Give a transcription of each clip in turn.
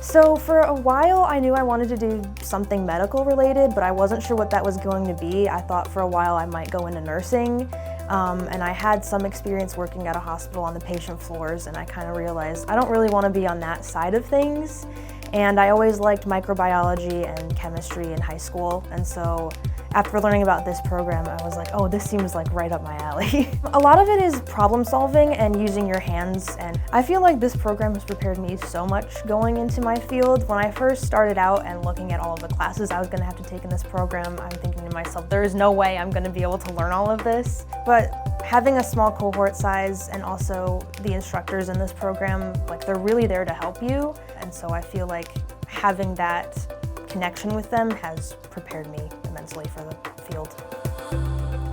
So for a while I knew I wanted to do something medical related, but I wasn't sure what that was going to be. I thought for a while I might go into nursing, and I had some experience working at a hospital on the patient floors, and I kind of realized I don't really want to be on that side of things. And I always liked microbiology and chemistry in high school, and so after learning about this program, I was like, oh, this seems like right up my alley. A lot of it is problem solving and using your hands, and I feel like this program has prepared me so much going into my field. When I first started out and looking at all of the classes I was going to have to take in this program, I'm thinking to myself, there is no way I'm going to be able to learn all of this. But having a small cohort size and also the instructors in this program, like they're really there to help you, and so I feel like having that connection with them has prepared me immensely for the field.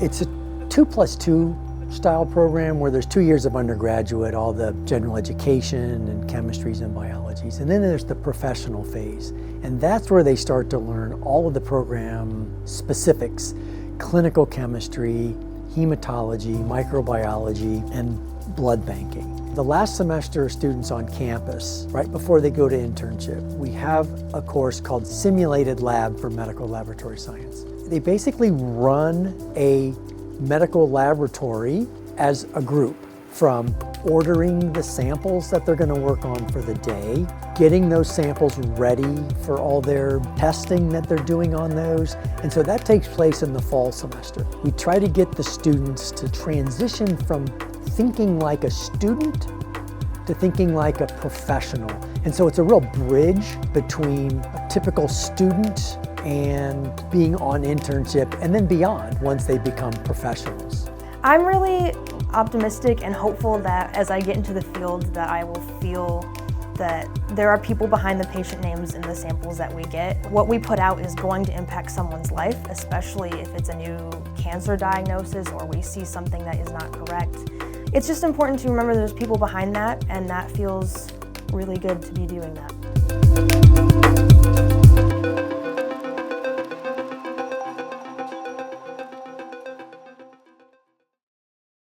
It's a 2+2 style program where there's 2 years of undergraduate, all the general education and chemistries and biologies, and then there's the professional phase. And that's where they start to learn all of the program specifics, clinical chemistry, hematology, microbiology, and blood banking. The last semester students on campus, right before they go to internship, we have a course called Simulated Lab for Medical Laboratory Science. They basically run a medical laboratory as a group, from ordering the samples that they're going to work on for the day, getting those samples ready for all their testing that they're doing on those. And so that takes place in the fall semester. We try to get the students to transition from thinking like a student to thinking like a professional. And so it's a real bridge between a typical student and being on internship and then beyond once they become professionals. I'm really optimistic and hopeful that as I get into the field that I will feel that there are people behind the patient names in the samples that we get. What we put out is going to impact someone's life, especially if it's a new cancer diagnosis or we see something that is not correct. It's just important to remember there's people behind that, and that feels really good to be doing that.